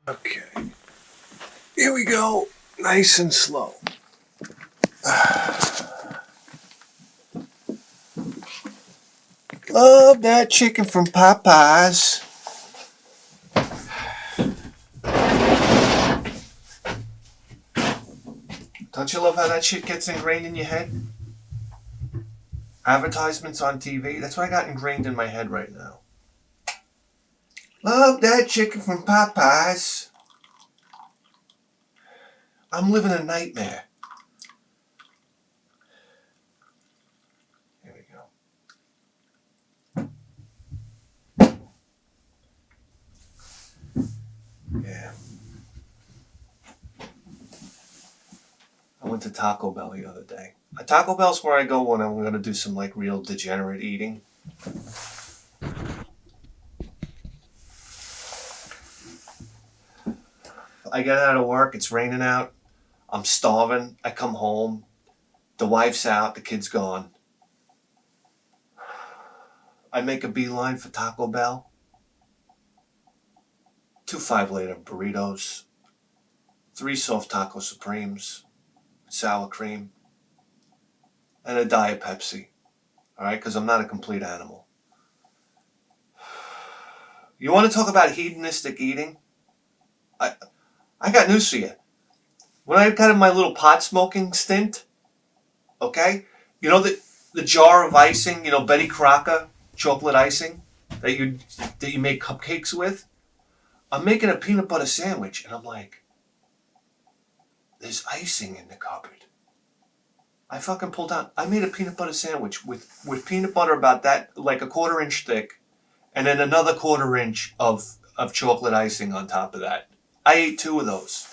Okay. Here we go. Nice and slow. Love that chicken from Popeyes. Don't you love how that shit gets ingrained in your head? Advertisements on TV, that's what I got ingrained in my head right now. Love that chicken from Popeyes. I'm living a nightmare. Here we go. Yeah. I went to Taco Bell the other day. Taco Bell's where I go when I'm going to do some like real degenerate eating. I get out of work, it's raining out, I'm starving, I come home, the wife's out, the kid's gone. I make a beeline for Taco Bell. 2 5-later burritos, 3 soft taco supremes, sour cream, and a Diet Pepsi. Alright, because I'm not a complete animal. You want to talk about hedonistic eating? I got news for you. When I got in my little pot smoking stint, okay, you know the jar of icing, you know, Betty Crocker chocolate icing that you make cupcakes with? I'm making a peanut butter sandwich, and I'm like, there's icing in the cupboard. I fucking pulled out. I made a peanut butter sandwich with peanut butter about that, like a 1/4 inch thick, and then another 1/4 inch of chocolate icing on top of that. I ate 2 of those.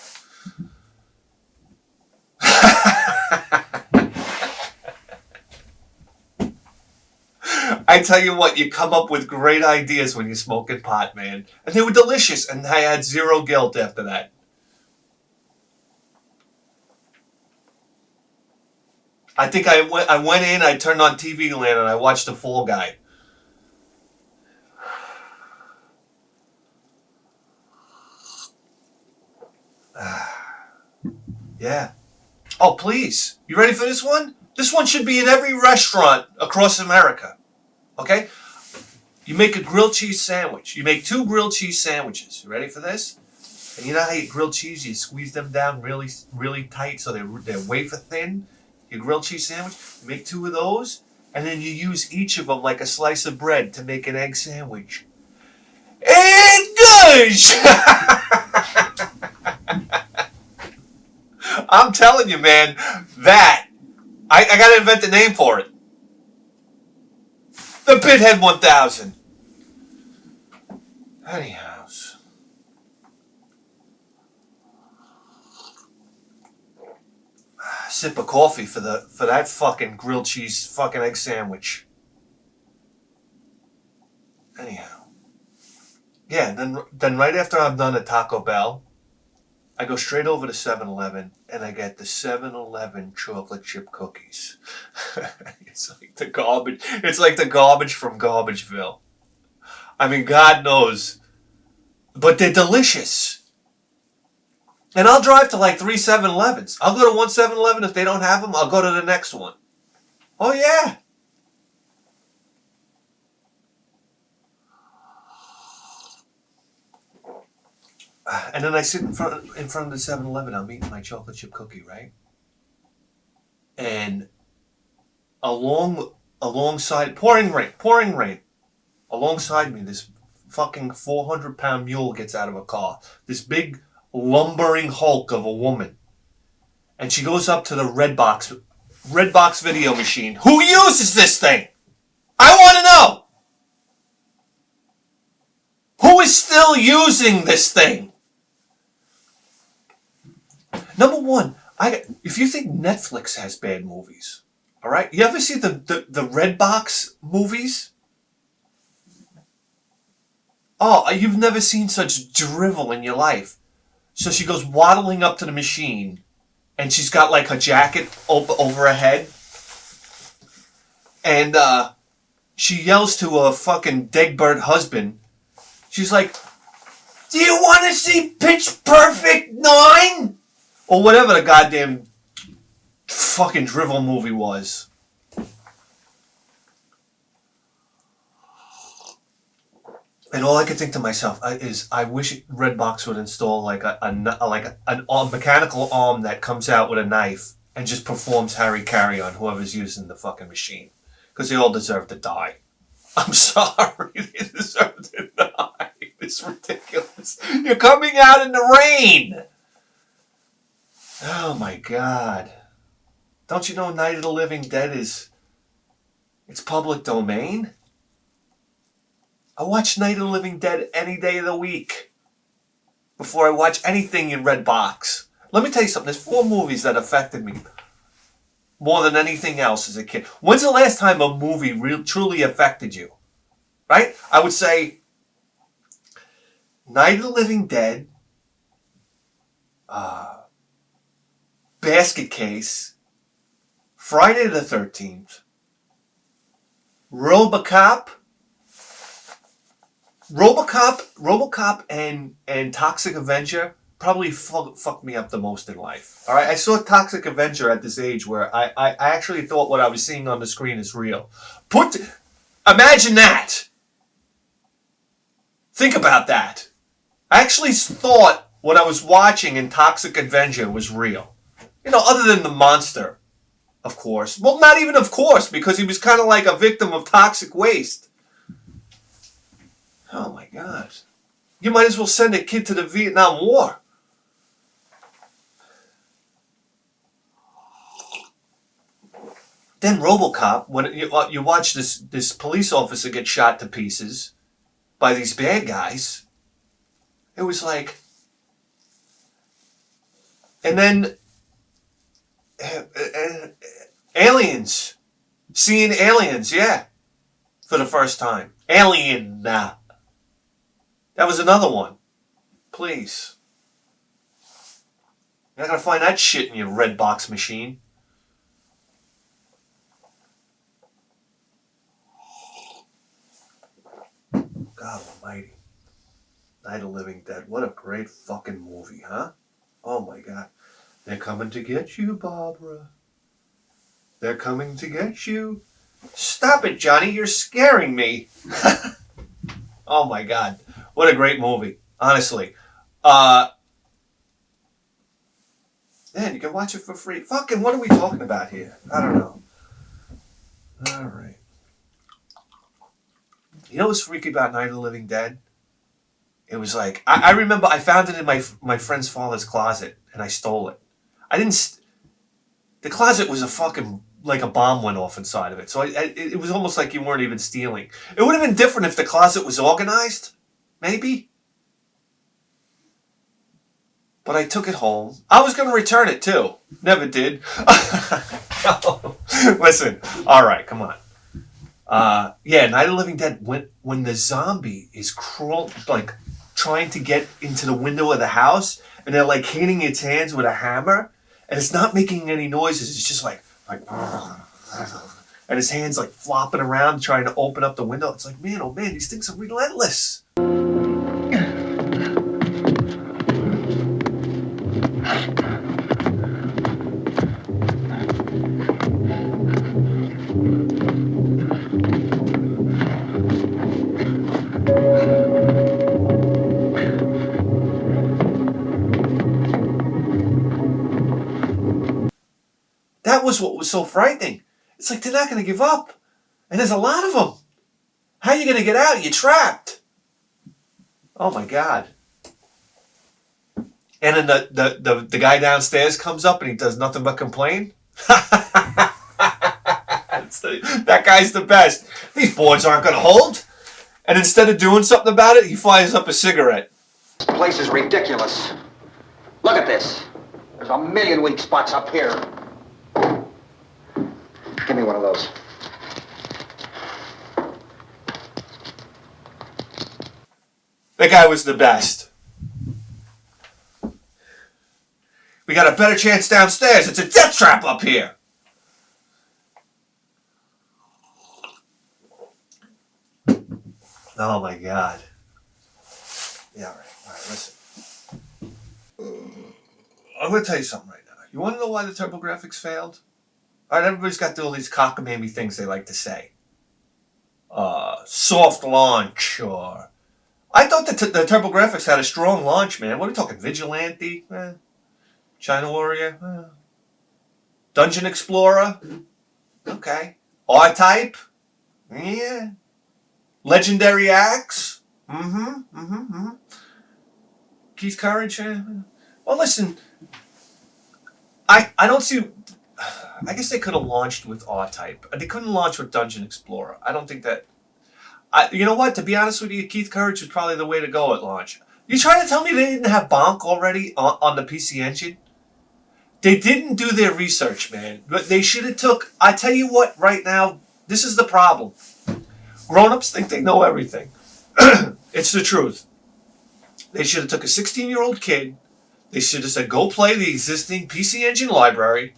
I tell you what, you come up with great ideas when you're smoking pot, man. And they were delicious, and I had zero guilt after that. I think I went in, I turned on TV Land, and I watched The Fall Guy. Yeah. Oh, please. You ready for this one? This one should be in every restaurant across America. Okay? You make a grilled cheese sandwich. You make 2 grilled cheese sandwiches. You ready for this? And you know how you grilled cheese, you squeeze them down really, really tight so they're wafer thin? Your grilled cheese sandwich, you make 2 of those, and then you use each of them like a slice of bread to make an egg sandwich. Egg gosh! I'm telling you, man, that I gotta invent a name for it. The Pithead 1000. Anyhow. Sip of coffee for that fucking grilled cheese fucking egg sandwich. Anyhow. Yeah, then right after I'm done at Taco Bell, I go straight over to 7-Eleven and I get the 7-Eleven chocolate chip cookies. It's like the garbage. It's like the garbage from Garbageville. I mean, God knows. But they're delicious. And I'll drive to like 3 7-Elevens. I'll go to one 7-Eleven. If they don't have them, I'll go to the next one. Oh, yeah. And then I sit in front of the 7-Eleven. I'm eating my chocolate chip cookie, right? And alongside, pouring rain. Alongside me, this fucking 400-pound mule gets out of a car. This big lumbering hulk of a woman. And she goes up to the Redbox video machine. Who uses this thing? I want to know. Who is still using this thing? Number one, if you think Netflix has bad movies, all right? You ever see the Redbox movies? Oh, you've never seen such drivel in your life. So she goes waddling up to the machine, and she's got like her jacket over her head, and she yells to her fucking Degbert husband. She's like, Do you want to see Pitch Perfect 9? Or whatever the goddamn fucking drivel movie was. And all I could think to myself is, I wish Redbox would install like a mechanical arm that comes out with a knife and just performs Harry Carry on whoever's using the fucking machine, because they all deserve to die. I'm sorry, they deserve to die. It's ridiculous. You're coming out in the rain. Oh my God! Don't you know Night of the Living Dead it's public domain? I watch Night of the Living Dead any day of the week before I watch anything in Redbox. Let me tell you something. There's 4 movies that affected me more than anything else as a kid. When's the last time a movie truly affected you? Right? I would say Night of the Living Dead, Basket Case, Friday the 13th, RoboCop and Toxic Avenger probably fucked me up the most in life. All right, I saw Toxic Avenger at this age where I actually thought what I was seeing on the screen is real. Imagine that. Think about that. I actually thought what I was watching in Toxic Avenger was real. You know, other than the monster, of course. Well, not even of course, because he was kind of like a victim of toxic waste. Oh my God. You might as well send a kid to the Vietnam War. Then RoboCop, when you watch this police officer get shot to pieces by these bad guys, it was like... And then... aliens. Seeing aliens, yeah. For the first time. Alien. That was another one. Please. You're not going to find that shit in your Redbox machine. God almighty. Night of the Living Dead. What a great fucking movie, huh? Oh my God. They're coming to get you, Barbara. They're coming to get you. Stop it, Johnny. You're scaring me. Oh my God. What a great movie. Honestly. Man, you can watch it for free. Fucking, what are we talking about here? I don't know. All right. You know what's freaky about Night of the Living Dead? It was like, I remember I found it in my friend's father's closet, and I stole it. The closet was a fucking, like a bomb went off inside of it. So it was almost like you weren't even stealing. It would have been different if the closet was organized. Maybe. But I took it home. I was going to return it too. Never did. Listen. All right, come on. Yeah, Night of the Living Dead, when the zombie is like trying to get into the window of the house, and they're like hitting its hands with a hammer, and it's not making any noises. It's just like, and his hands like flopping around trying to open up the window. It's like, man, oh man, these things are relentless. That was what was so frightening. It's like they're not going to give up. And there's a lot of them. How are you going to get out? You're trapped. Oh my God. And then the guy downstairs comes up and he does nothing but complain. That guy's the best. These boards aren't going to hold. And instead of doing something about it, he fires up a cigarette. This place is ridiculous. Look at this. There's a million weak spots up here. Give me one of those. That guy was the best. We got a better chance downstairs. It's a death trap up here. Oh my God. Yeah, all right. I'm going to tell you something right now. You want to know why the TurboGrafx failed? All right, everybody's got all these cockamamie things they like to say. Soft launch, or... I thought the TurboGrafx had a strong launch, man. What are we talking? Vigilante? China Warrior? Dungeon Explorer? Okay. R-Type? Yeah. Legendary Axe? Keith Courage? Well, listen, I don't see... I guess they could have launched with R-Type. They couldn't launch with Dungeon Explorer. I don't think that... you know what? To be honest with you, Keith Courage was probably the way to go at launch. You trying to tell me they didn't have Bonk already on the PC Engine? They didn't do their research, man. But they should have took... I tell you what, right now, this is the problem. Grown-ups think they know everything. It's the truth. They should have took a 16-year-old kid. They should have said, go play the existing PC Engine library,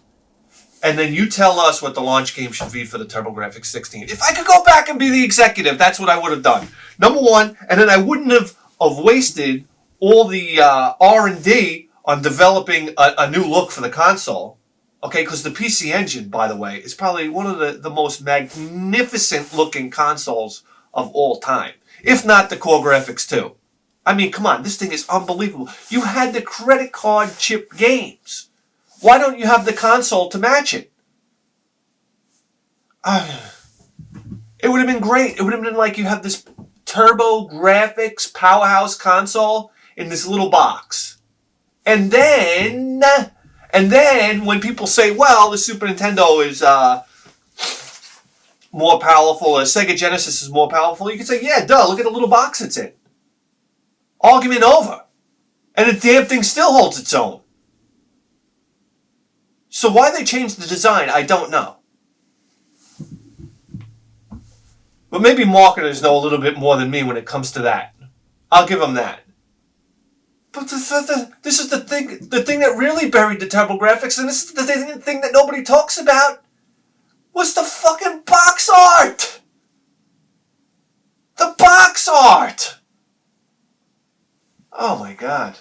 and then you tell us what the launch game should be for the TurboGrafx 16. If I could go back and be the executive, that's what I would have done. Number one, and then I wouldn't have wasted all the R&D on developing a new look for the console. Okay, because the PC Engine, by the way, is probably one of the most magnificent-looking consoles of all time. If not the Core Graphics 2. I mean, come on, this thing is unbelievable. You had the credit card chip games. Why don't you have the console to match it? It would have been great. It would have been like you have this TurboGrafx powerhouse console in this little box. And then when people say, well, the Super Nintendo is more powerful, or Sega Genesis is more powerful, you can say, yeah, duh, look at the little box it's in. Argument over. And the damn thing still holds its own. So why they changed the design, I don't know. But maybe marketers know a little bit more than me when it comes to that. I'll give them that. But this is the thing that really buried the TurboGrafx, and this is the thing that nobody talks about, was the fucking box art! The box art! Oh my god.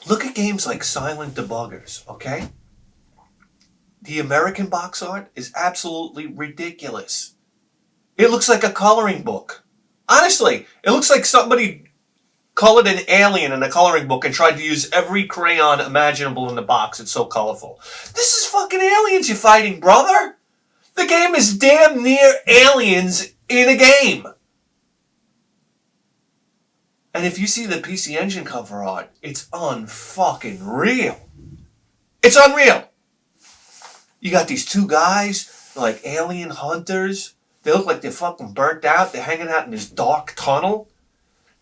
Look at games like Silent Debuggers, okay? The American box art is absolutely ridiculous. It looks like a coloring book. Honestly, it looks like somebody colored an alien in a coloring book and tried to use every crayon imaginable in the box. It's so colorful. This is fucking aliens you're fighting, brother! The game is damn near aliens in a game. And if you see the PC Engine cover art, it's unfucking real. It's unreal. You got these two guys, they're like alien hunters. They look like they're fucking burnt out. They're hanging out in this dark tunnel.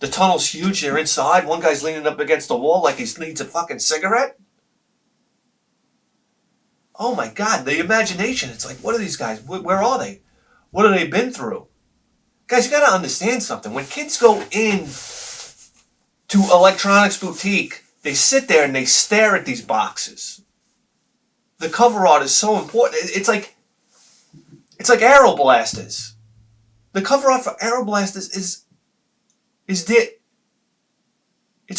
The tunnel's huge. They're inside. One guy's leaning up against the wall like he needs a fucking cigarette. Oh my god, the imagination. It's like, what are these guys? Where are they? What have they been through? Guys, you gotta understand something. When kids go in to Electronics Boutique, they sit there and they stare at these boxes. The cover art is so important. It's like Aeroblasters. The cover art for Aeroblasters it's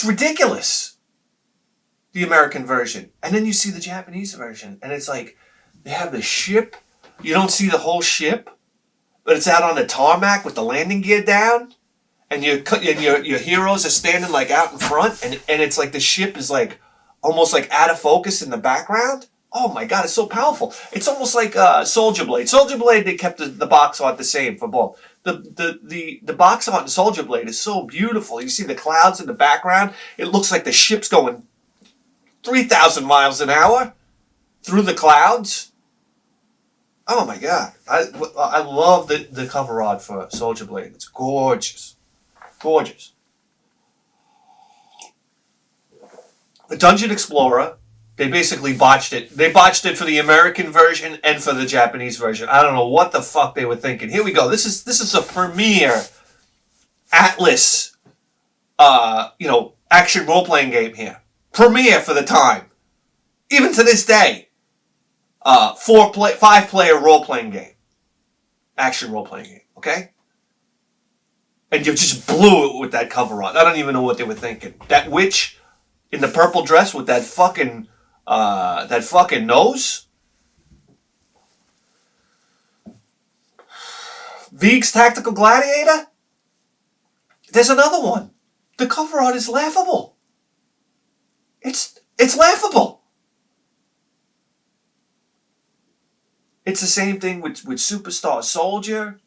ridiculous. The American version. And then you see the Japanese version, and it's like, they have the ship. You don't see the whole ship, but it's out on the tarmac with the landing gear down. And your heroes are standing like out in front, and it's like the ship is like almost like out of focus in the background. Oh my god, it's so powerful. It's almost like Soldier Blade. Soldier Blade, they kept the box art the same for both. The box art in Soldier Blade is so beautiful. You see the clouds in the background. It looks like the ship's going 3,000 miles an hour through the clouds. Oh my god. I love the cover art for Soldier Blade. It's gorgeous. Gorgeous. The Dungeon Explorer, they basically botched it. They botched it for the American version and for the Japanese version. I don't know what the fuck they were thinking. Here we go. This is a premier Atlas action role-playing game here. Premiere for the time. Even to this day. 5-player role-playing game. Action role-playing game. Okay? And you just blew it with that cover art. I don't even know what they were thinking. That witch in the purple dress with that fucking nose. Vieg's Tactical Gladiator. There's another one. The cover art is laughable. It's laughable. It's the same thing with Superstar Soldier.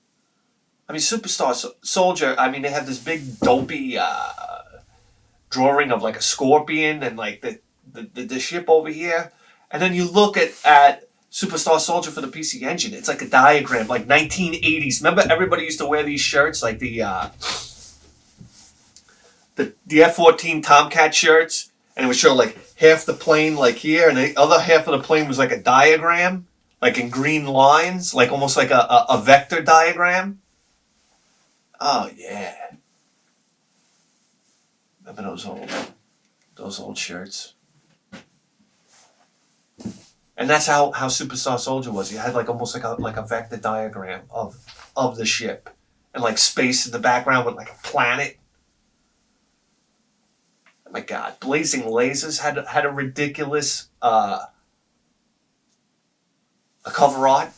I mean, Soldier, I mean, they have this big dopey drawing of like a scorpion and like the ship over here. And then you look at Superstar Soldier for the PC Engine. It's like a diagram, like 1980s. Remember everybody used to wear these shirts, like the F-14 Tomcat shirts? And it would show like half the plane like here, and the other half of the plane was like a diagram, like in green lines, like almost like a vector diagram. Oh yeah. Remember those old shirts? And that's how Superstar Soldier was. You had like almost like a vector diagram of the ship, and like space in the background with like a planet. Oh my God, Blazing Lasers had a ridiculous a cover art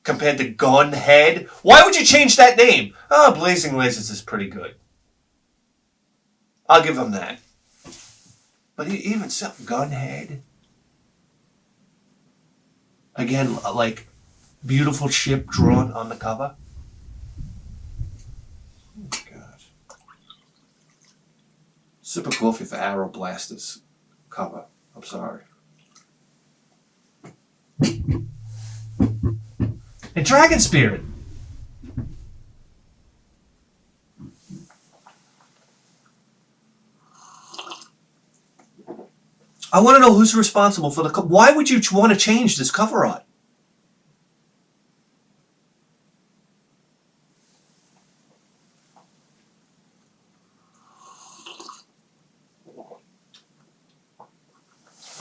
compared to Gunhead. Why would you change that name? Oh, Blazing Lasers is pretty good. I'll give them that. But even so, Gunhead. Again, like, beautiful ship drawn on the cover. Oh my God. Sip of coffee for Arrow Blasters cover. I'm sorry. And Dragon Spirit. I want to know who's responsible for the cover. Why would you want to change this cover art?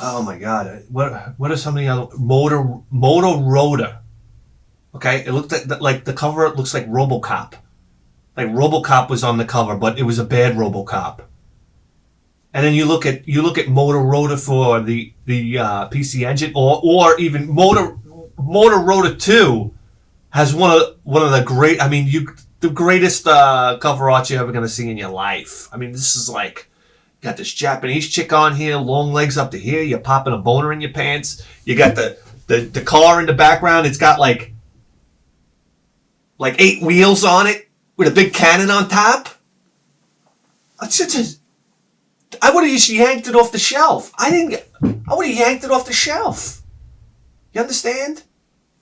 Oh my God! What are some of the other Motorola? Okay, it looked like the cover. It looks like RoboCop. Like RoboCop was on the cover, but it was a bad RoboCop. And then you look at Motorola for the PC Engine, or even Motorola 2 has one of the great. I mean, the greatest cover art you're ever gonna see in your life. I mean, this is like, got this Japanese chick on here, long legs up to here. You're popping a boner in your pants. You got the car in the background. It's got like 8 wheels on it with a big cannon on top. I would have just yanked it off the shelf. I would have yanked it off the shelf. You understand?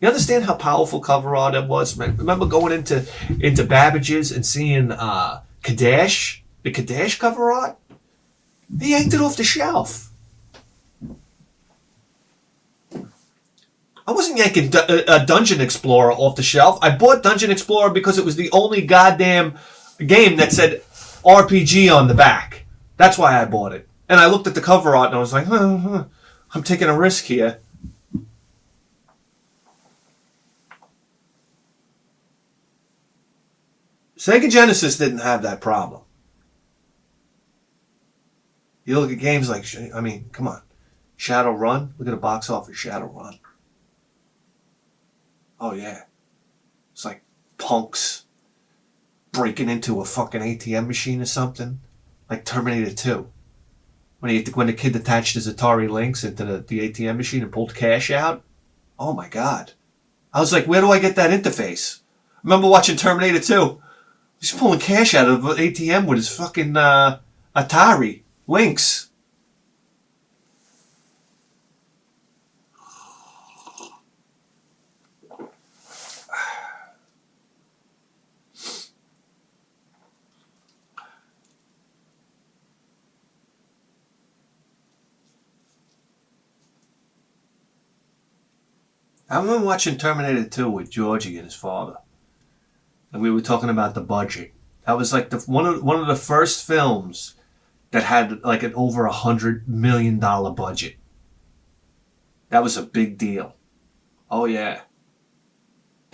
You understand how powerful cover art it was? Remember going into Babbage's and seeing Kadash, the Kadash cover art? They yanked it off the shelf. I wasn't yanking a Dungeon Explorer off the shelf. I bought Dungeon Explorer because it was the only goddamn game that said RPG on the back. That's why I bought it. And I looked at the cover art and I was like, I'm taking a risk here. Sega Genesis didn't have that problem. You look at games like, I mean, come on. Shadowrun. Look at the box office Shadowrun. Oh, yeah. It's like punks breaking into a fucking ATM machine or something. Like Terminator 2. When the kid attached his Atari Lynx into the ATM machine and pulled cash out. Oh, my God. I was like, where do I get that interface? I remember watching Terminator 2. He's pulling cash out of an ATM with his fucking Atari Lynx. I remember watching Terminator 2 with Georgie and his father. And we were talking about the budget. That was like one of the first films that had like an over $100 million budget. That was a big deal. Oh yeah.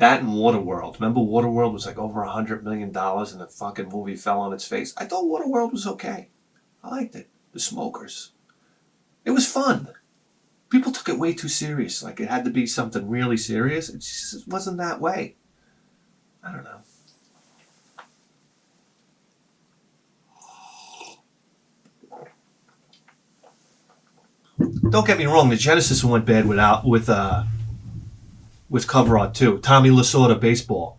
That and Waterworld. Remember Waterworld was like over $100 million and the fucking movie fell on its face? I thought Waterworld was okay. I liked it. The smokers. It was fun. People took it way too serious. Like it had to be something really serious. It just wasn't that way. I don't know. Don't get me wrong. The Genesis went bad with cover art too. Tommy Lasorda baseball.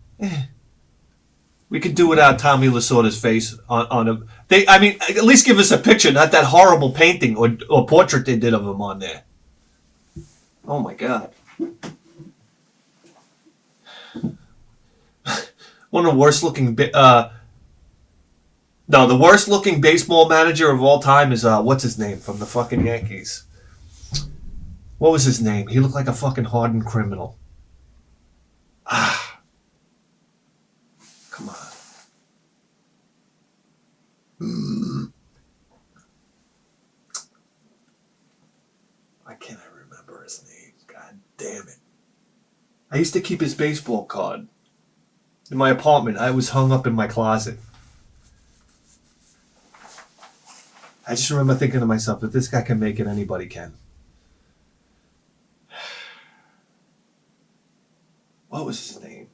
We could do without Tommy Lasorda's face on a. I mean, at least give us a picture, not that horrible painting or portrait they did of him on there. Oh my God. One of the worst looking. The worst looking baseball manager of all time is what's his name from the fucking Yankees. What was his name? He looked like a fucking hardened criminal. Come on. Why can't I remember his name? God damn it. I used to keep his baseball card in my apartment. I was hung up in my closet. I just remember thinking to myself, if this guy can make it, anybody can. What was his name?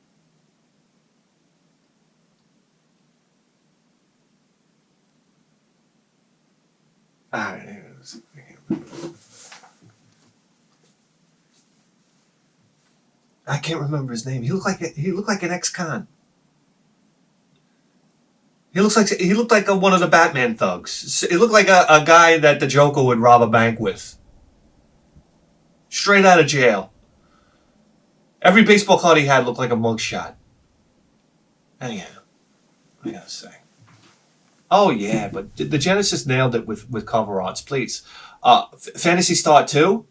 I can't remember his name. He looked like an ex-con. He looked like one of the Batman thugs. He looked like a guy that the Joker would rob a bank with. Straight out of jail. Every baseball card he had looked like a mugshot. Anyhow, I gotta say. Oh yeah, but the Genesis nailed it with cover arts. Please, Fantasy Star 2.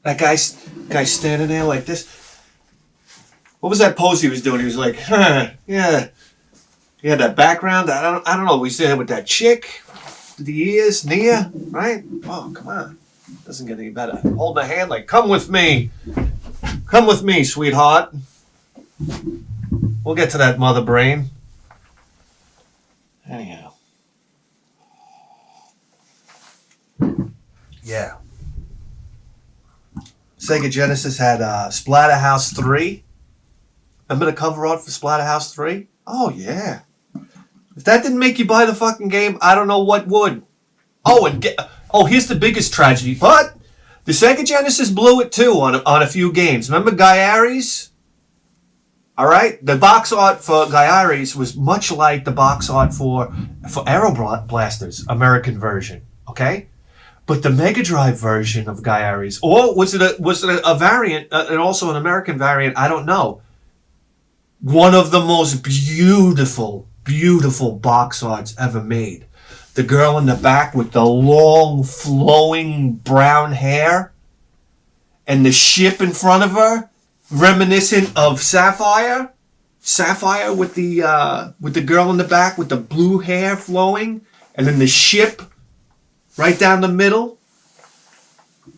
That guy standing there like this. What was that pose he was doing? He was like, yeah. He had that background. I don't know. We there with that chick, the ears, Nia, right? Oh come on, doesn't get any better. Holding a hand like, come with me, sweetheart. We'll get to that mother brain. Anyhow. Yeah. Sega Genesis had Splatterhouse 3. Remember the cover art for Splatterhouse 3? Oh, yeah. If that didn't make you buy the fucking game, I don't know what would. Here's the biggest tragedy. But the Sega Genesis blew it too on a few games. Remember Guy Aries? All right, the box art for Guy Aries was much like the box art for Aero Blasters, American version. Okay, but the Mega Drive version of Guy Aries, or was it a variant and also an American variant? I don't know. One of the most beautiful box arts ever made. The girl in the back with the long, flowing brown hair, and the ship in front of her. Reminiscent of Sapphire with the girl in the back with the blue hair flowing, and then the ship right down the middle.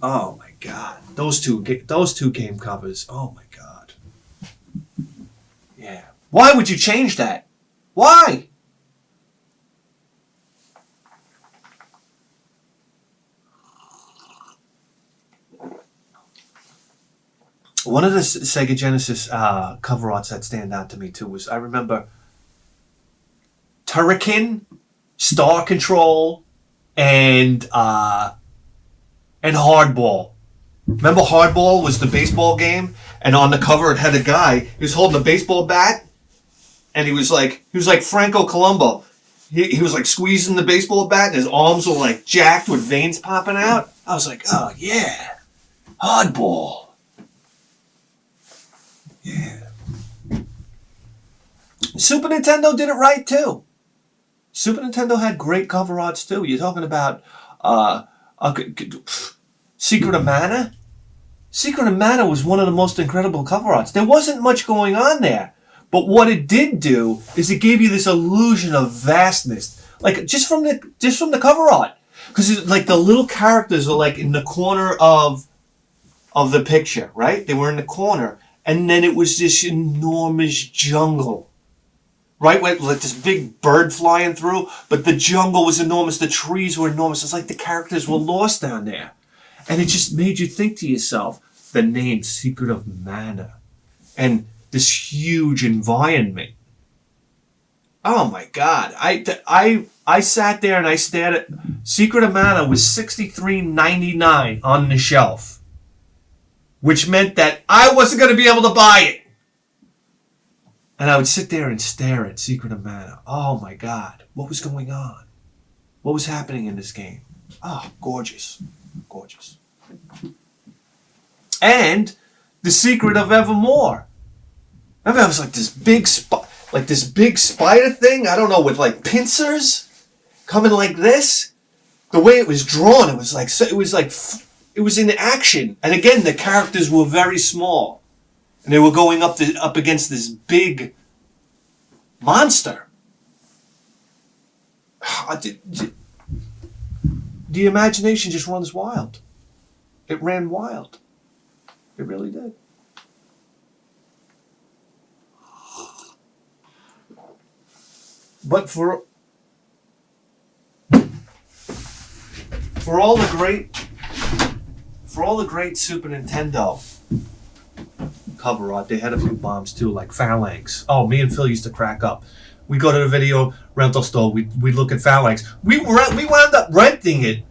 Oh my God, those two game covers. Oh my God, yeah. Why would you change that? Why? One of the Sega Genesis cover arts that stand out to me too was, I remember Turrican, Star Control, and Hardball. Remember Hardball was the baseball game, and on the cover it had a guy. He was holding a baseball bat, and he was like Franco Colombo. He was like squeezing the baseball bat, and his arms were like jacked with veins popping out. I was like, oh yeah, Hardball. Yeah. Super Nintendo did it right too. Super Nintendo had great cover arts too. You're talking about Secret of Mana? Secret of Mana was one of the most incredible cover arts. There wasn't much going on there. But what it did do is it gave you this illusion of vastness. Like just from the cover art. Because like the little characters are like in the corner of the picture, right? They were in the corner. and then it was this enormous jungle. Right, with like this big bird flying through, but the jungle was enormous, the trees were enormous. It's like the characters were lost down there. And it just made you think to yourself, the name Secret of Mana, and this huge environment. Oh my God. I sat there and I stared at Secret of Mana was $63.99 on the shelf, which meant that I wasn't going to be able to buy it. And I would sit there and stare at Secret of Mana. Oh my God. What was going on? What was happening in this game? Oh, gorgeous. Gorgeous. And The Secret of Evermore. Remember, it was like this big spider thing, I don't know, with like pincers coming like this. The way it was drawn, it was in action. And again, the characters were very small. And they were going up against this big monster. The imagination just runs wild. It ran wild. It really did. But for all the great Super Nintendo cover art, they had a few bombs too, like Phalanx. Oh, me and Phil used to crack up. We go to the video rental store. We look at Phalanx. We wound up renting it,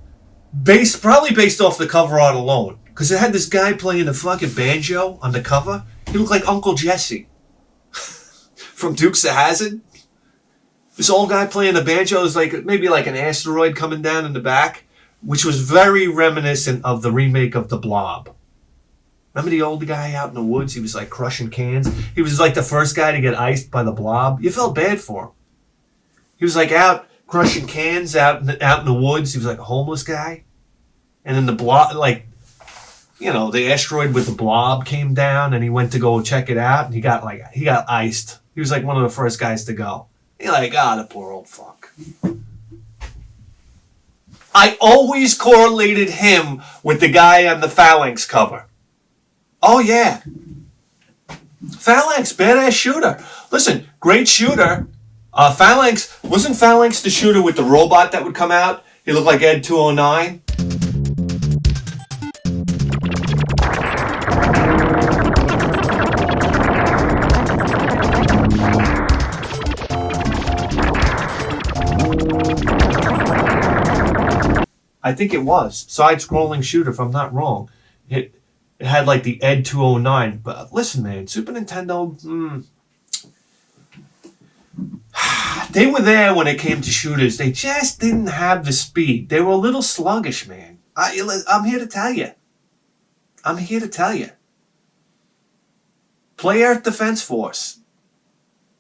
probably based off the cover art alone, because it had this guy playing a fucking banjo on the cover. He looked like Uncle Jesse from Dukes of Hazzard. This old guy playing the banjo is like maybe like an asteroid coming down in the back, which was very reminiscent of the remake of The Blob. Remember the old guy out in the woods? He was like crushing cans. He was like the first guy to get iced by the Blob. You felt bad for him. He was like out crushing cans out in the woods. He was like a homeless guy. And then the Blob, like, you know, the asteroid with the Blob came down, and he went to go check it out, and he got iced. He was like one of the first guys to go. You're like, the poor old fuck. I always correlated him with the guy on the Phalanx cover. Oh, yeah. Phalanx, badass shooter. Listen, great shooter. Phalanx, wasn't Phalanx the shooter with the robot that would come out? He looked like Ed 209. I think it was. Side-scrolling shooter, if I'm not wrong. It had like the Ed 209. But listen, man, Super Nintendo, they were there when it came to shooters. They just didn't have the speed. They were a little sluggish, man. I'm here to tell you. I'm here to tell you. Play Earth Defense Force.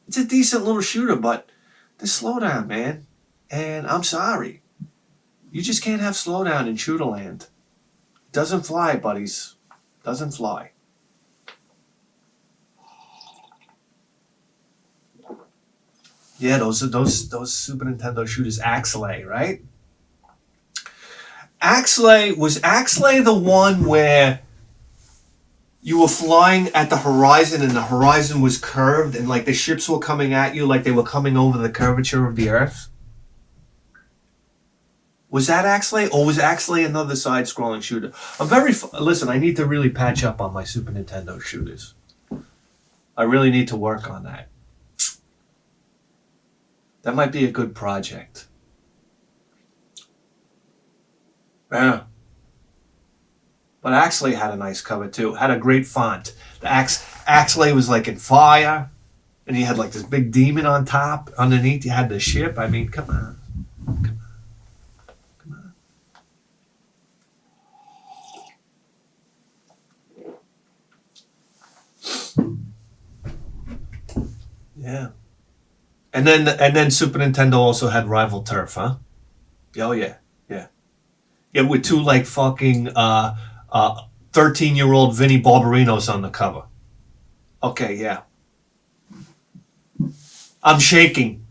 It's a decent little shooter, but the slowdown, man. And I'm sorry. You just can't have slowdown in Shooterland. It doesn't fly, buddies. Doesn't fly. Yeah, those Super Nintendo shooters, Axelay, right? Was Axelay the one where you were flying at the horizon and the horizon was curved and like the ships were coming at you like they were coming over the curvature of the Earth? Was that Axelay, or was Axelay another side-scrolling shooter? Listen, I need to really patch up on my Super Nintendo shooters. I really need to work on that. That might be a good project. Yeah. But Axelay had a nice cover too. Had a great font. The Axelay was like in fire, and you had like this big demon on top. Underneath, you had the ship. I mean, come on. Yeah. And then Super Nintendo also had Rival Turf, huh? Oh yeah. Yeah. Yeah, with two like fucking 13-year-old Vinnie Barbarinos on the cover. Okay, yeah. I'm shaking.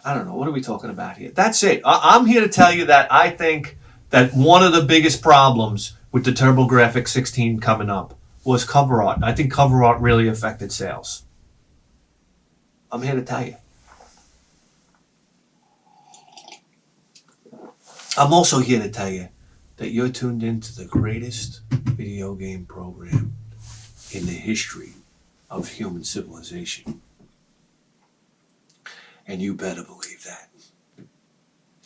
I don't know, what are we talking about here? That's it. I'm here to tell you that I think that one of the biggest problems with the TurboGrafx 16 coming up was cover art. I think cover art really affected sales. I'm here to tell you. I'm also here to tell you that you're tuned into the greatest video game program in the history of human civilization. And you better believe that.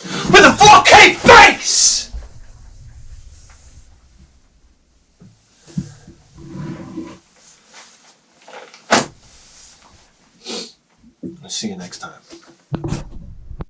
With a 4K face! I'll see you next time.